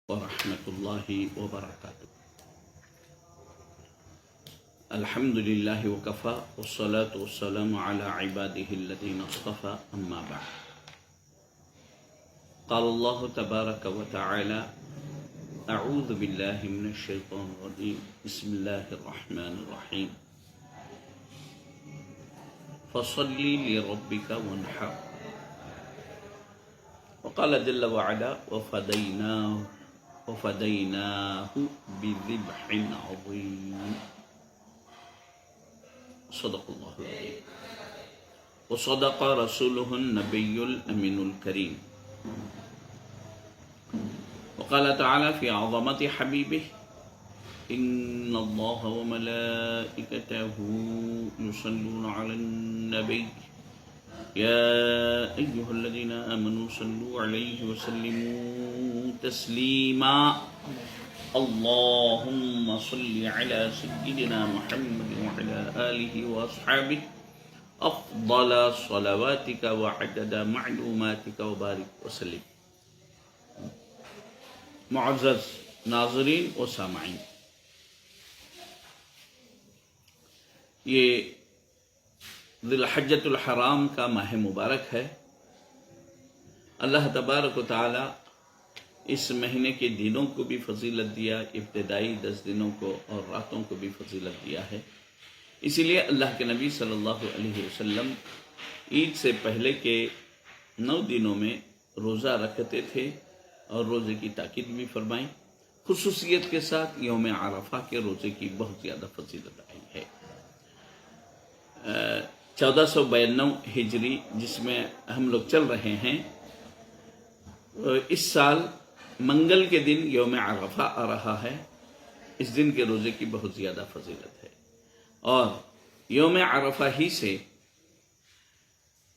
ورحمة الله وبركاته. الحمد لله وكفى والصلاة والسلام على عباده الذين اصطفى أما بعد. قال الله تبارك وتعالى: أعوذ بالله من الشيطان الرجيم بسم الله الرحمن الرحيم فصل لربك وانحر. وقال جل وعلا: وفديناه بذبح عظيم. صدق الله العظيم وصدق رسوله النبي الأمين الكريم. وقال تعالى في عظمة حبيبه: إن الله وملائكته يصلون على النبي يا أيها الذين آمنوا صلوا عليه وسلموا تسليما. اللهم صل على سيدنا محمد وعلى آله وأصحابه أفضل صلواتك وعدد معلوماتك وبارك وسلم. معزز ناظرین و سامعین، یہ ذی الحجۃ الحرام کا ماہ مبارک ہے۔ اللہ تبارک و تعالی اس مہینے کے دنوں کو بھی فضیلت دیا، ابتدائی 10 دنوں کو اور راتوں کو بھی فضیلت دیا ہے۔ اسی لیے اللہ کے نبی صلی اللہ علیہ وسلم عید سے پہلے کے 9 دنوں میں روزہ رکھتے تھے اور روزے کی تاکید بھی فرمائی۔ خصوصیت کے ساتھ یوم عرفہ کے روزے کی بہت زیادہ فضیلت آئی ہے۔ 1492 ہجری جس میں ہم لوگ چل رہے ہیں، اس سال منگل کے دن یوم عرفہ آ رہا ہے۔ اس دن کے روزے کی بہت زیادہ فضیلت ہے، اور یوم عرفہ ہی سے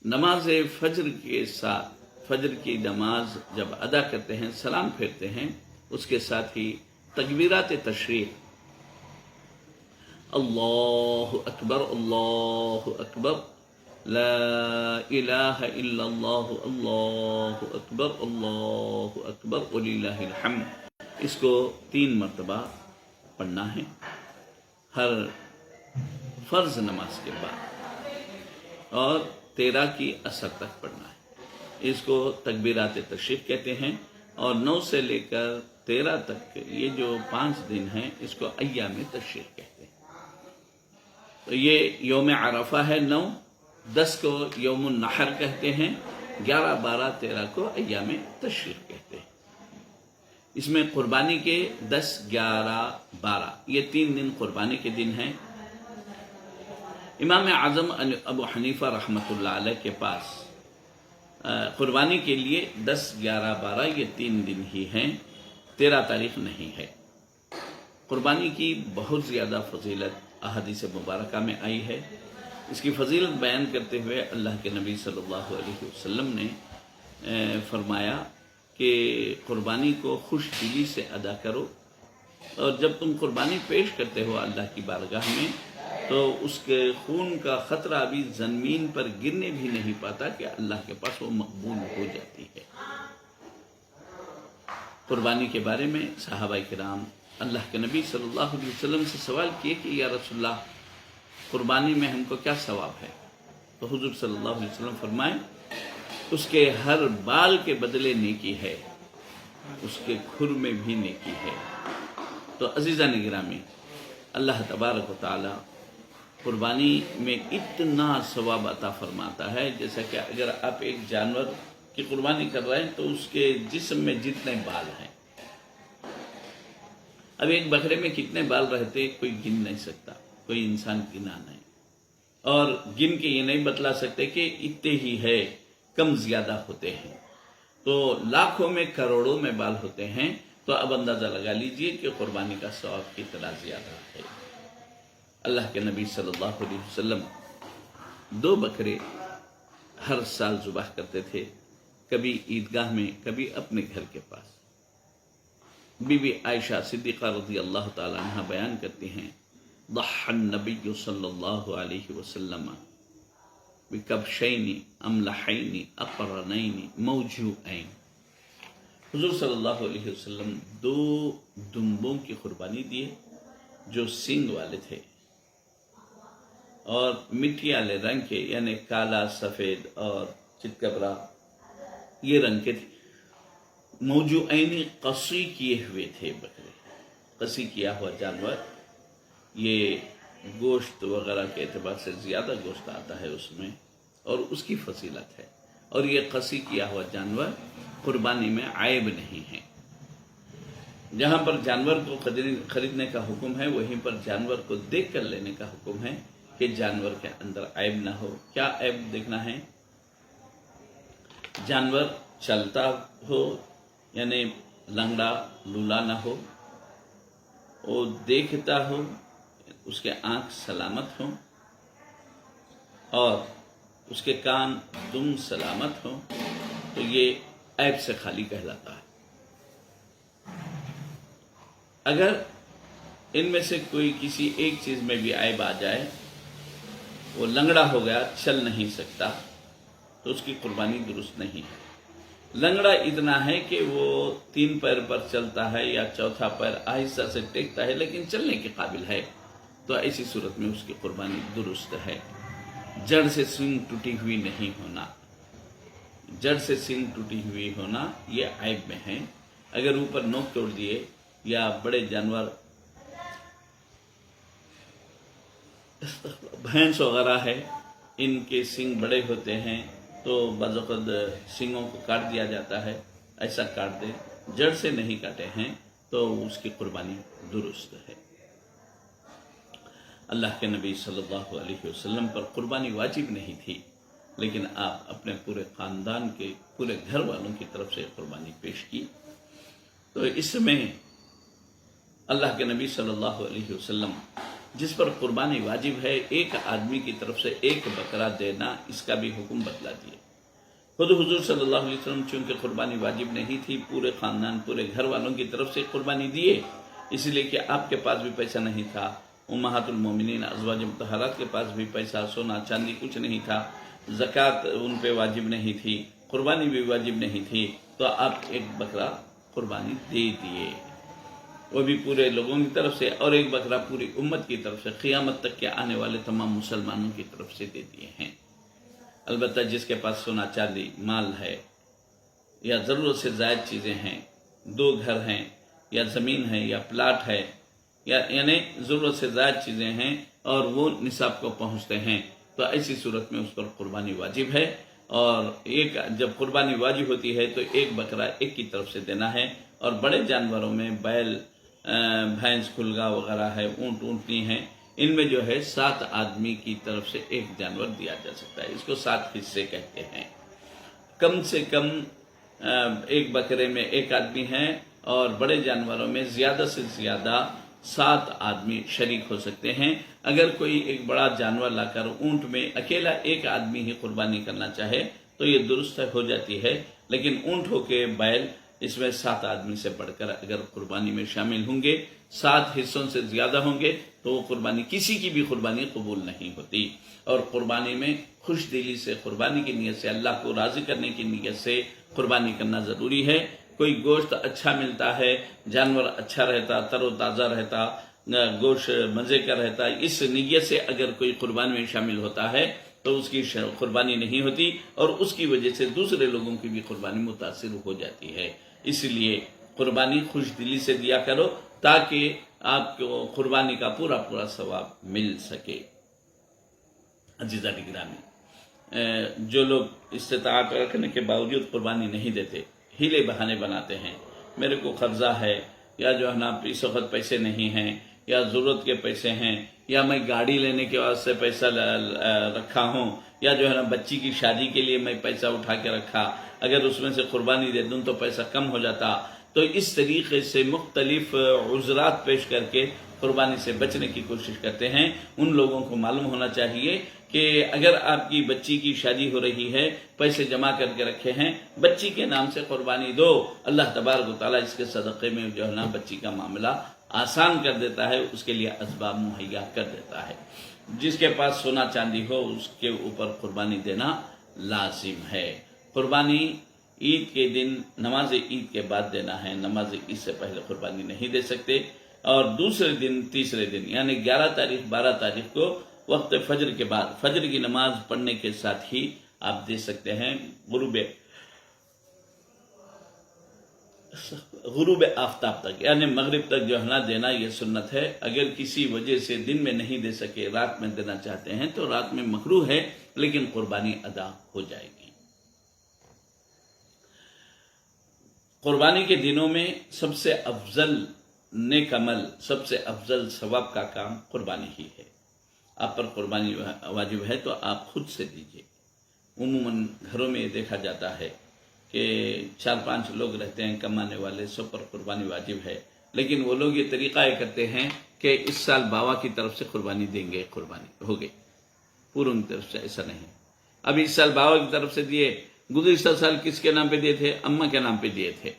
نماز فجر کے ساتھ، فجر کی نماز جب ادا کرتے ہیں، سلام پھیرتے ہیں، اس کے ساتھ ہی تکبیرات تشریق، اللہ اکبر اللہ اکبر، لا الہ الا اللہ، اللہ اکبر اللہ اکبر وللہ الحمد، اس کو 3 مرتبہ پڑھنا ہے ہر فرض نماز کے بعد، اور 13 کی عصر تک پڑھنا ہے۔ اس کو تکبیرات تشریق کہتے ہیں، اور 9 سے لے کر 13 تک یہ جو 5 دن ہیں اس کو ایام تشریق کہتے ہیں۔ تو یہ یوم عرفہ ہے 9، 10 کو یوم النحر کہتے ہیں، 11، 12، 13 کو ایام تشریق کہتے ہیں۔ اس میں قربانی کے 10، 11، 12 یہ 3 دن قربانی کے دن ہیں۔ امام اعظم ابو حنیفہ رحمۃ اللہ علیہ کے پاس قربانی کے لیے 10، 11، 12 یہ 3 دن ہی ہیں، 13 تاریخ نہیں ہے۔ قربانی کی بہت زیادہ فضیلت احادیث مبارکہ میں آئی ہے۔ اس کی فضیلت بیان کرتے ہوئے اللہ کے نبی صلی اللہ علیہ وسلم نے فرمایا کہ قربانی کو خوش دلی سے ادا کرو، اور جب تم قربانی پیش کرتے ہو اللہ کی بارگاہ میں تو اس کے خون کا خطرہ بھی زمین پر گرنے بھی نہیں پاتا کہ اللہ کے پاس وہ مقبول ہو جاتی ہے۔ قربانی کے بارے میں صحابہ کرام اللہ کے نبی صلی اللہ علیہ وسلم سے سوال کیے کہ یا رسول اللہ، قربانی میں ہم کو کیا ثواب ہے؟ تو حضور صلی اللہ علیہ وسلم فرمائے، اس کے ہر بال کے بدلے نیکی ہے، اس کے کھر میں بھی نیکی ہے۔ تو عزیزان گرامی، اللہ تبارک و تعالی قربانی میں اتنا ثواب عطا فرماتا ہے، جیسا کہ اگر آپ ایک جانور کی قربانی کر رہے ہیں تو اس کے جسم میں جتنے بال ہیں، اب ایک بکرے میں کتنے بال رہتے کوئی گن نہیں سکتا، کوئی انسان گنا نہیں، اور گن کے یہ نہیں بتلا سکتے کہ اتنے ہی ہے، کم زیادہ ہوتے ہیں، تو لاکھوں میں کروڑوں میں بال ہوتے ہیں۔ تو اب اندازہ لگا لیجئے کہ قربانی کا ثواب کتنا زیادہ ہے۔ اللہ کے نبی صلی اللہ علیہ وسلم 2 بکرے ہر سال ذبح کرتے تھے، کبھی عیدگاہ میں، کبھی اپنے گھر کے پاس۔ بی بی عائشہ صدیقہ رضی اللہ تعالی عنہ بیان کرتی ہیں: ضحى النبی صلی اللہ علیہ وسلم بکبشین املحین اقرنین موجوعین، حضور صلی اللہ علیہ وسلم 2 دمبوں کی قربانی دیے جو سینگ والے تھے اور مٹی والے رنگ کے، یعنی کالا، سفید اور چتکبرا یہ رنگ کے تھے۔ موضوعین قصی کیے ہوئے تھے بکرے، قصی کیا ہوا جانور، یہ گوشت وغیرہ کے اعتبار سے زیادہ گوشت آتا ہے اس میں اور اس کی فضیلت ہے، اور یہ قصی کیا ہوا جانور قربانی میں عیب نہیں ہے۔ جہاں پر جانور کو خریدنے کا حکم ہے وہیں پر جانور کو دیکھ کر لینے کا حکم ہے کہ جانور کے اندر عیب نہ ہو۔ کیا عیب دیکھنا ہے؟ جانور چلتا ہو، یعنی لنگڑا لولا نہ ہو، وہ دیکھتا ہو، اس کے آنکھ سلامت ہوں اور اس کے کان دم سلامت ہوں، تو یہ عیب سے خالی کہلاتا ہے۔ اگر ان میں سے کوئی کسی ایک چیز میں بھی عیب آ جائے، وہ لنگڑا ہو گیا، چل نہیں سکتا، تو اس کی قربانی درست نہیں ہے۔ لنگڑا اتنا ہے کہ وہ 3 پیر پر چلتا ہے یا چوتھا پیر آہستہ سے ٹیکتا ہے لیکن چلنے کے قابل ہے، تو ایسی صورت میں اس کی قربانی درست ہے۔ جڑ سے سینگ ٹوٹی ہوئی نہیں ہونا، جڑ سے سینگ ٹوٹی ہوئی ہونا یہ عیب میں ہے۔ اگر اوپر نوک توڑ دیے یا بڑے جانور بھینس وغیرہ ہے، ان کے سینگ بڑے ہوتے ہیں تو بعض اوقات سینگوں کو کاٹ دیا جاتا ہے، ایسا کاٹ دے، جڑ سے نہیں کاٹے ہیں تو اس کی قربانی درست ہے۔ اللہ کے نبی صلی اللہ علیہ وسلم پر قربانی واجب نہیں تھی، لیکن آپ اپنے پورے خاندان کے پورے گھر والوں کی طرف سے قربانی پیش کی، تو اس میں اللہ کے نبی صلی اللہ علیہ وسلم جس پر قربانی واجب ہے، ایک آدمی کی طرف سے 1 بکرا دینا، اس کا بھی حکم بتلا دیے۔ خود حضور صلی اللہ علیہ وسلم چونکہ قربانی واجب نہیں تھی، پورے خاندان پورے گھر والوں کی طرف سے قربانی دیے، اس لیے کہ آپ کے پاس بھی پیسہ نہیں تھا، امہات المومنین ازواج مطہرات کے پاس بھی پیسہ، سونا چاندی کچھ نہیں تھا، زکوٰۃ ان پہ واجب نہیں تھی، قربانی بھی واجب نہیں تھی، تو آپ 1 بکرا قربانی دے دیے، وہ بھی پورے لوگوں کی طرف سے، اور 1 بکرا پوری امت کی طرف سے، قیامت تک کے آنے والے تمام مسلمانوں کی طرف سے دے دیے ہیں۔ البتہ جس کے پاس سونا چاندی مال ہے یا ضرورت سے زائد چیزیں ہیں، 2 گھر ہیں یا زمین ہے یا پلاٹ ہے، یعنی ضرورت سے زائد چیزیں ہیں اور وہ نصاب کو پہنچتے ہیں، تو ایسی صورت میں اس پر قربانی واجب ہے، اور جب قربانی واجب ہوتی ہے تو 1 بکرا 1 کی طرف سے دینا ہے، اور بڑے جانوروں میں بیل، بھینس، کھلگا وغیرہ ہے، اونٹ اونٹنی ہیں، ان میں جو ہے 7 آدمی کی طرف سے 1 جانور دیا جا سکتا ہے، اس کو 7 حصے کہتے ہیں۔ کم سے کم 1 بکرے میں 1 آدمی ہے، اور بڑے جانوروں میں زیادہ سے زیادہ 7 آدمی شریک ہو سکتے ہیں۔ اگر کوئی ایک بڑا جانور لا کر اونٹ میں اکیلا 1 آدمی ہی قربانی کرنا چاہے تو یہ درست ہو جاتی ہے، لیکن اونٹ ہو کے بیل، اس میں 7 آدمی سے بڑھ کر اگر قربانی میں شامل ہوں گے، 7 حصوں سے زیادہ ہوں گے، تو وہ قربانی، کسی کی بھی قربانی قبول نہیں ہوتی۔ اور قربانی میں خوش دلی سے، قربانی کی نیت سے، اللہ کو راضی کرنے کی نیت سے قربانی کرنا ضروری ہے۔ کوئی گوشت اچھا ملتا ہے، جانور اچھا رہتا، تر و تازہ رہتا، گوشت مزے کا رہتا، اس نیت سے اگر کوئی قربانی میں شامل ہوتا ہے تو اس کی قربانی نہیں ہوتی، اور اس کی وجہ سے دوسرے لوگوں کی بھی قربانی متاثر ہو جاتی ہے۔ اس لیے قربانی خوش دلی سے دیا کرو تاکہ آپ کو قربانی کا پورا پورا ثواب مل سکے۔ عزیزہ گرامی، جو لوگ استطاعت رکھنے کے باوجود قربانی نہیں دیتے، ہیلے بہانے بناتے ہیں، میرے کو قرضہ ہے، یا جو ہے نا اس وقت پیسے نہیں ہیں، یا ضرورت کے پیسے ہیں، یا میں گاڑی لینے کے واسطے پیسہ رکھا ہوں، یا جو ہے نا بچی کی شادی کے لیے میں پیسہ اٹھا کے رکھا، اگر اس میں سے قربانی دے دوں تو پیسہ کم ہو جاتا، تو اس طریقے سے مختلف عذرات پیش کر کے قربانی سے بچنے کی کوشش کرتے ہیں۔ ان لوگوں کو معلوم ہونا چاہیے کہ اگر آپ کی بچی کی شادی ہو رہی ہے، پیسے جمع کر کے رکھے ہیں، بچی کے نام سے قربانی دو، اللہ تبارک و تعالیٰ اس کے صدقے میں جو ہے نا بچی کا معاملہ آسان کر دیتا ہے، اس کے لیے اسباب مہیا کر دیتا ہے۔ جس کے پاس سونا چاندی ہو اس کے اوپر قربانی دینا لازم ہے۔ قربانی عید کے دن نماز عید کے بعد دینا ہے، نماز عید سے پہلے قربانی نہیں دے سکتے۔ اور دوسرے دن، تیسرے دن یعنی 11 تاریخ 12 تاریخ کو وقت فجر کے بعد، فجر کی نماز پڑھنے کے ساتھ ہی آپ دے سکتے ہیں۔ غروب آفتاب تک یعنی مغرب تک جو ہے نا دینا یہ سنت ہے۔ اگر کسی وجہ سے دن میں نہیں دے سکے، رات میں دینا چاہتے ہیں تو رات میں مکروہ ہے، لیکن قربانی ادا ہو جائے گی۔ قربانی کے دنوں میں سب سے افضل نیک عمل، سب سے افضل ثواب کا کام قربانی ہی ہے۔ آپ پر قربانی واجب ہے تو آپ خود سے دیجیے۔ عموماً گھروں میں دیکھا جاتا ہے کہ 4-5 لوگ رہتے ہیں کمانے والے، سب پر قربانی واجب ہے، لیکن وہ لوگ یہ طریقہ یہ کرتے ہیں کہ اس سال بابا کی طرف سے قربانی دیں گے، قربانی ہو گئی۔ پوروں کی طرف سے ایسا نہیں۔ اب اس سال بابا کی طرف سے دیے، گزشتہ سال کس کے نام پہ دیے تھے؟ اماں کے نام پہ دیے تھے،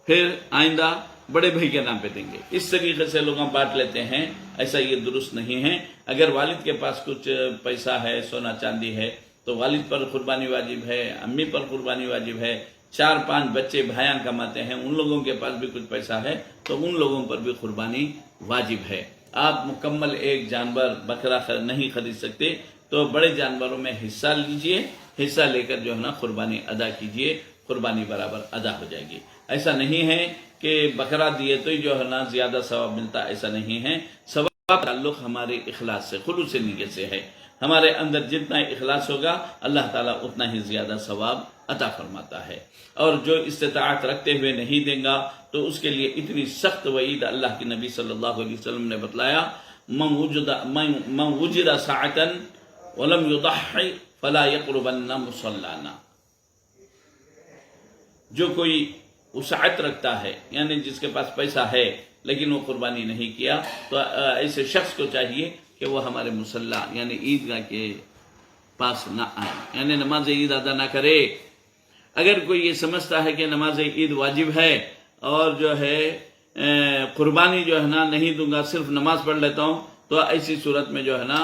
پھر آئندہ بڑے بھائی کے نام پہ دیں گے۔ اس طریقے سے لوگ بانٹ لیتے ہیں، ایسا یہ درست نہیں ہے۔ اگر والد کے پاس کچھ پیسہ ہے، سونا چاندی ہے، تو والد پر قربانی واجب ہے، امی پر قربانی واجب ہے۔ 4-5 بچے بھائیاں کماتے ہیں، ان لوگوں کے پاس بھی کچھ پیسہ ہے تو ان لوگوں پر بھی قربانی واجب ہے۔ آپ مکمل ایک جانور بکرا نہیں خرید سکتے تو بڑے جانوروں میں حصہ لیجئے، حصہ لے کر جو ہے نا قربانی ادا کیجئے، قربانی برابر ادا ہو جائے گی۔ ایسا نہیں ہے کہ بکرا دیے تو جو ہے نا زیادہ ثواب ملتا، ایسا نہیں ہے۔ ثواب تعلق ہمارے اخلاص سے، خلوص نیت سے ہے۔ ہمارے اندر جتنا اخلاص ہوگا اللہ تعالیٰ اتنا ہی زیادہ ثواب عطا فرماتا ہے۔ اور جو استطاعت رکھتے ہوئے نہیں دیں گا تو اس کے لیے اتنی سخت وعید اللہ کے نبی صلی اللہ علیہ وسلم نے بتلایا، من وجد ساعتا ولم يضحي فلا يقربن مصلانا۔ جو کوئی وسعت رکھتا ہے یعنی جس کے پاس پیسہ ہے لیکن وہ قربانی نہیں کیا، تو ایسے شخص کو چاہیے کہ وہ ہمارے مصلی یعنی عیدگاہ کے پاس نہ آئے، یعنی نماز عید ادا نہ کرے۔ اگر کوئی یہ سمجھتا ہے کہ نماز عید واجب ہے اور جو ہے قربانی جو ہے نا نہیں دوں گا، صرف نماز پڑھ لیتا ہوں، تو ایسی صورت میں جو ہے نا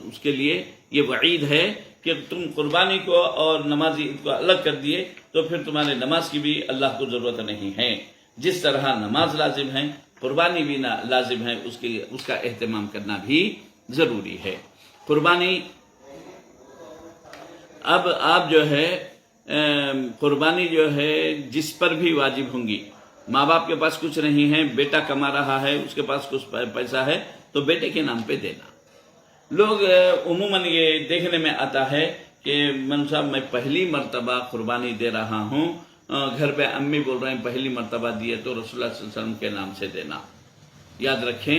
اس کے لیے یہ وعید ہے کہ تم قربانی کو اور نماز عید کو الگ کر دیے تو پھر تمہارے نماز کی بھی اللہ کو ضرورت نہیں ہے۔ جس طرح نماز لازم ہے، قربانی بھی لازم ہے، اس کا اہتمام کرنا بھی ضروری ہے۔ قربانی اب آپ جو ہے قربانی جو ہے جس پر بھی واجب ہوں گی، ماں باپ کے پاس کچھ نہیں ہے، بیٹا کما رہا ہے، اس کے پاس کچھ پیسہ ہے تو بیٹے کے نام پہ دینا۔ لوگ عموماً یہ دیکھنے میں آتا ہے کہ من صاحب میں پہلی مرتبہ قربانی دے رہا ہوں، گھر پہ امی بول رہے ہیں پہلی مرتبہ دیے تو رسول اللہ صلی اللہ علیہ وسلم کے نام سے دینا۔ یاد رکھیں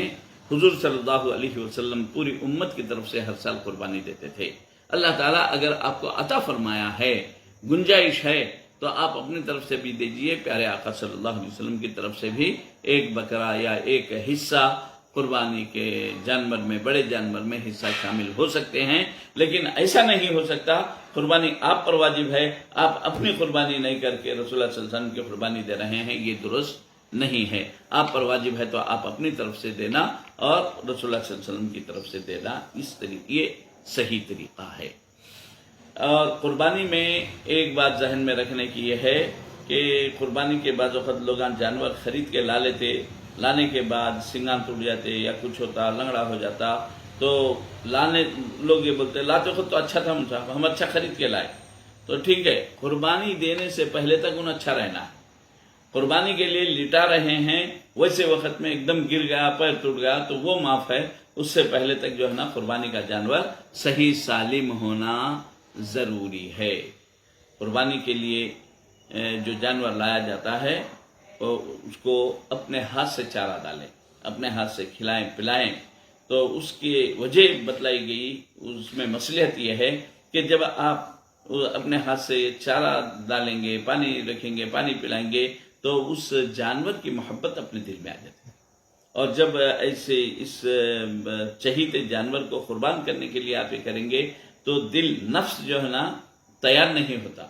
حضور صلی اللہ علیہ وسلم پوری امت کی طرف سے ہر سال قربانی دیتے تھے۔ اللہ تعالیٰ اگر آپ کو عطا فرمایا ہے، گنجائش ہے، تو آپ اپنی طرف سے بھی دیجئے، پیارے آقا صلی اللہ علیہ وسلم کی طرف سے بھی ایک بکرا یا ایک حصہ قربانی کے جانور میں، بڑے جانور میں حصہ شامل ہو سکتے ہیں۔ لیکن ایسا نہیں ہو سکتا قربانی آپ پر واجب ہے، آپ اپنی قربانی نہیں کر کے رسول اللہ صلی اللہ علیہ وسلم کی قربانی دے رہے ہیں، یہ درست نہیں ہے۔ آپ پر واجب ہے تو آپ اپنی طرف سے دینا اور رسول اللہ صلی اللہ علیہ وسلم کی طرف سے دینا، اس طریقے یہ صحیح طریقہ ہے۔ اور قربانی میں ایک بات ذہن میں رکھنے کی یہ ہے کہ قربانی کے بعد وقت لوگ جانور خرید کے لا لیتے، لانے کے بعد سنگان ٹوٹ جاتے یا کچھ ہوتا، لنگڑا ہو جاتا، تو لانے لوگ یہ بولتے لاتے خود تو اچھا تھا صاحب، ہم اچھا خرید کے لائے، تو ٹھیک ہے، قربانی دینے سے پہلے تک انہیں اچھا رہنا ہے۔ قربانی کے لیے لٹا رہے ہیں، ویسے وقت میں ایک دم گر گیا، پیر ٹوٹ گیا تو وہ معاف ہے، اس سے پہلے تک جو ہے نا قربانی کا جانور صحیح سالم ہونا ضروری ہے۔ قربانی کے لیے جو جانور لایا جاتا ہے اس کو اپنے ہاتھ سے چارہ ڈالیں، اپنے ہاتھ سے کھلائیں پلائیں، تو اس کی وجہ بتلائی گئی، اس میں مصلحت یہ ہے کہ جب آپ اپنے ہاتھ سے چارہ ڈالیں گے، پانی رکھیں گے، پانی پلائیں گے، تو اس جانور کی محبت اپنے دل میں آ جاتی ہے۔ اور جب ایسے اس چہیتے جانور کو قربان کرنے کے لیے آپ یہ کریں گے تو دل، نفس جو ہے نا تیار نہیں ہوتا،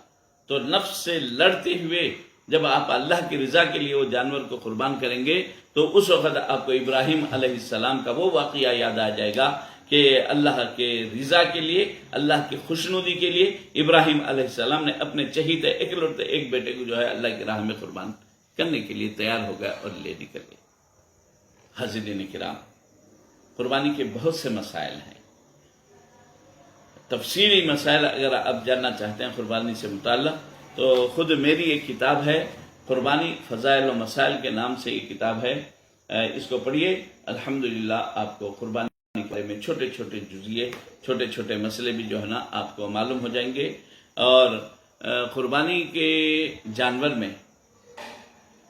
تو نفس سے لڑتے ہوئے جب آپ اللہ کی رضا کے لیے وہ جانور کو قربان کریں گے تو اس وقت آپ کو ابراہیم علیہ السلام کا وہ واقعہ یاد آ جائے گا کہ اللہ کے رضا کے لیے، اللہ کی خوشنودی کے لیے ابراہیم علیہ السلام نے اپنے چہیتے اکلوتے ایک بیٹے کو جو ہے اللہ کی راہ میں قربان کرنے کے لیے تیار ہو گئے اور لے نکل گئے۔ حاضرین کرام، قربانی کے بہت سے مسائل ہیں، تفصیلی مسائل اگر آپ جاننا چاہتے ہیں قربانی سے متعلق تو خود میری ایک کتاب ہے، قربانی فضائل و مسائل کے نام سے یہ کتاب ہے، اس کو پڑھیے، الحمدللہ آپ کو قربانی کے بارے میں چھوٹے چھوٹے جزئیے، چھوٹے چھوٹے مسئلے بھی جو ہے نا آپ کو معلوم ہو جائیں گے۔ اور قربانی کے جانور میں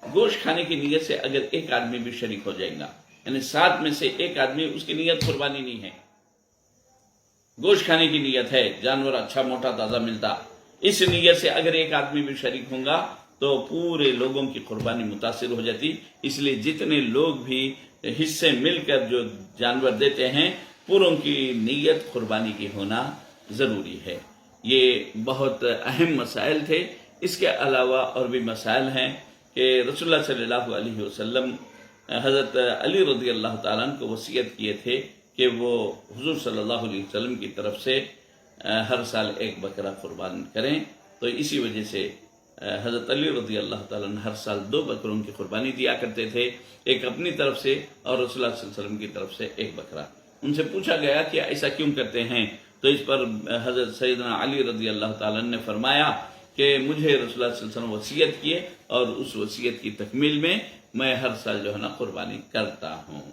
گوشت کھانے کی نیت سے اگر ایک آدمی بھی شریک ہو جائے گا، یعنی 7 میں سے ایک آدمی، اس کی نیت قربانی نہیں ہے، گوشت کھانے کی نیت ہے، جانور اچھا موٹا تازہ ملتا، اس نیت سے اگر ایک آدمی بھی شریک ہوں گا تو پورے لوگوں کی قربانی متاثر ہو جاتی۔ اس لیے جتنے لوگ بھی حصے مل کر جو جانور دیتے ہیں، پوروں کی نیت قربانی کی ہونا ضروری ہے۔ یہ بہت اہم مسائل تھے۔ اس کے علاوہ اور بھی مسائل ہیں کہ رسول اللہ صلی اللہ علیہ وسلم حضرت علی رضی اللہ تعالیٰ عنہ کو وصیت کیے تھے کہ وہ حضور صلی اللہ علیہ وسلم کی طرف سے ہر سال ایک بکرا قربان کریں، تو اسی وجہ سے حضرت علی رضی اللہ تعالیٰ عنہ ہر سال 2 بکروں کی قربانی دیا کرتے تھے، ایک اپنی طرف سے اور رسول اللہ صلی اللہ علیہ وسلم کی طرف سے ایک بکرا۔ ان سے پوچھا گیا کہ ایسا کیوں کرتے ہیں، تو اس پر حضرت سیدنا علی رضی اللہ تعالیٰ عنہ نے فرمایا کہ مجھے رسول اللہ صلی اللہ علیہ وسلم وصیت کیے اور اس وصیت کی تکمیل میں ہر سال جو ہے نا قربانی کرتا ہوں۔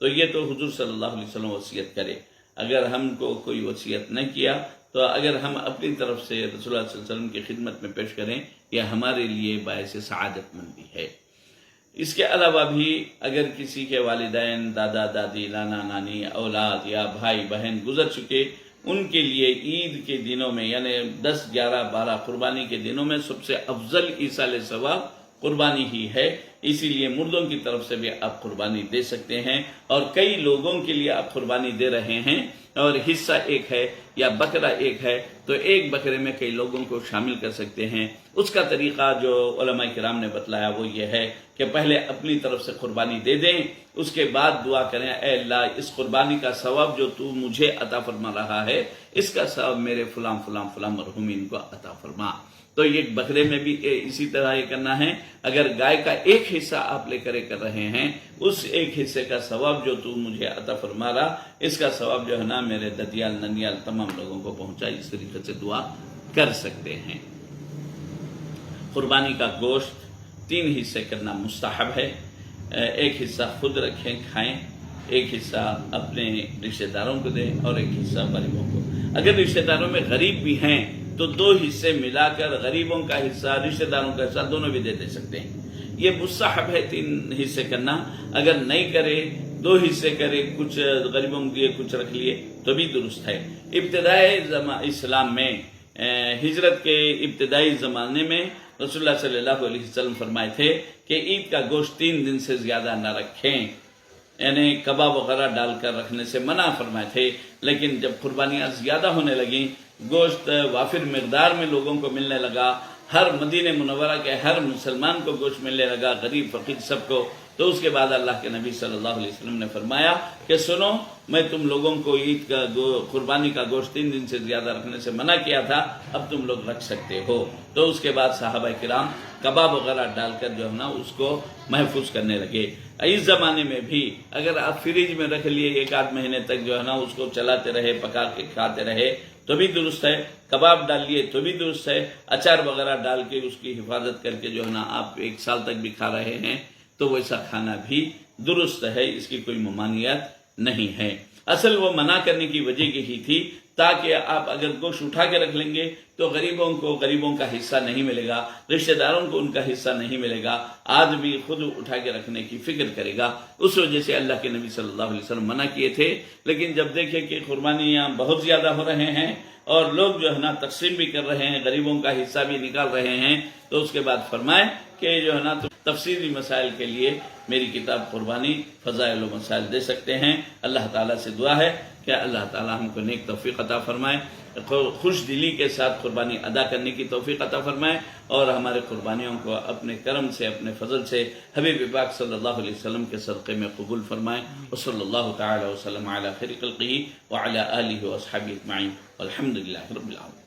تو یہ تو حضور صلی اللہ علیہ وسلم وصیت کرے، اگر ہم کو کوئی وصیت نہ کیا تو اگر ہم اپنی طرف سے رسول اللہ صلی اللہ علیہ وسلم کی خدمت میں پیش کریں، یہ ہمارے لیے باعث سعادت مندی ہے۔ اس کے علاوہ بھی اگر کسی کے والدین، دادا دادی، نانا نانی، اولاد یا بھائی بہن گزر چکے، ان کے لیے عید کے دنوں میں یعنی 10، 11، 12 قربانی کے دنوں میں سب سے افضل ایصال ثواب قربانی ہی ہے۔ اسی لیے مردوں کی طرف سے بھی آپ قربانی دے سکتے ہیں، اور کئی لوگوں کے لیے آپ قربانی دے رہے ہیں اور حصہ ایک ہے یا بکرا ایک ہے تو ایک بکرے میں کئی لوگوں کو شامل کر سکتے ہیں۔ اس کا طریقہ جو علماء کرام نے بتلایا وہ یہ ہے کہ پہلے اپنی طرف سے قربانی دے دیں، اس کے بعد دعا کریں، اے اللہ اس قربانی کا ثواب جو تو مجھے عطا فرما رہا ہے، اس کا ثواب میرے فلاں فلاں فلاں مرحومین کو عطا فرما۔ تو ایک بکرے میں بھی اسی طرح یہ کرنا ہے۔ اگر گائے کا ایک حصہ آپ لے کر رہے ہیں، اس ایک حصے کا ثواب جو تو مجھے عطا فرما رہا، اس کا ثواب جو ہے نا میرے ددیال ننیال تمام لوگوں کو پہنچا، اس طریقے سے دعا کر سکتے ہیں۔ قربانی کا گوشت 3 حصے کرنا مستحب ہے، ایک حصہ خود رکھیں کھائیں، ایک حصہ اپنے رشتہ داروں کو دیں اور ایک حصہ غریبوں کو۔ اگر رشتہ داروں میں غریب بھی ہیں تو 2 حصے ملا کر غریبوں کا حصہ، رشتہ داروں کا حصہ دونوں بھی دے سکتے ہیں۔ یہ مستحب ہے 3 حصے کرنا۔ اگر نہیں کرے 2 حصے کرے، کچھ غریبوں کو دیے کچھ رکھ لیے تو بھی درست ہے۔ ابتدائی اسلام میں، ہجرت کے ابتدائی زمانے میں رسول اللہ صلی اللہ علیہ وسلم فرمائے تھے کہ عید کا گوشت 3 دن سے زیادہ نہ رکھیں، یعنی کباب وغیرہ ڈال کر رکھنے سے منع فرمائے تھے۔ لیکن جب قربانیاں زیادہ ہونے لگیں، گوشت وافر مقدار میں لوگوں کو ملنے لگا، ہر مدینہ منورہ کے ہر مسلمان کو گوشت ملنے لگا، غریب فقیر سب کو، تو اس کے بعد اللہ کے نبی صلی اللہ علیہ وسلم نے فرمایا کہ سنو، میں تم لوگوں کو عید کا قربانی کا گوشت 3 دن سے زیادہ رکھنے سے منع کیا تھا، اب تم لوگ رکھ سکتے ہو۔ تو اس کے بعد صحابہ کرام کباب وغیرہ ڈال کر جو ہے نا اس کو محفوظ کرنے لگے۔ اس زمانے میں بھی اگر آپ فریج میں رکھ لیے 1-8 مہینے تک جو ہے نا اس کو چلاتے رہے، پکا کے کھاتے رہے تو بھی درست ہے، کباب ڈال لیے تو بھی درست ہے، اچار وغیرہ ڈال کے اس کی حفاظت کر کے جو ہے نا آپ 1 سال تک بھی کھا رہے ہیں تو ویسا کھانا بھی درست ہے، اس کی کوئی ممانعت نہیں ہے۔ اصل وہ منع کرنے کی وجہ یہی تھی تاکہ آپ اگر گوشت اٹھا کے رکھ لیں گے تو غریبوں کا حصہ نہیں ملے گا، رشتہ داروں کو ان کا حصہ نہیں ملے گا، آدمی خود اٹھا کے رکھنے کی فکر کرے گا۔ اس وجہ سے اللہ کے نبی صلی اللہ علیہ وسلم منع کیے تھے۔ لیکن جب دیکھیں کہ قربانیاں بہت زیادہ ہو رہے ہیں اور لوگ جو ہے نا تقسیم بھی کر رہے ہیں، غریبوں کا حصہ بھی نکال رہے ہیں، تو اس کے بعد فرمائے کہ جو ہے نا تفصیلی مسائل کے لیے میری کتاب قربانی فضائل و مسائل دے سکتے ہیں۔ اللہ تعالیٰ سے دعا ہے کہ اللہ تعالیٰ ہم کو نیک توفیق عطا فرمائے۔ خوش دلی کے ساتھ قربانی ادا کرنے کی توفیق عطا فرمائے، اور ہمارے قربانیوں کو اپنے کرم سے، اپنے فضل سے حبیب پاک صلی اللہ علیہ وسلم کے صدقے میں قبول فرمائے۔ وصلی اللہ تعالی وسلم علی خیر خلقہ وعلی آلہ واصحابہ اجمعین، والحمد للہ رب العالمین۔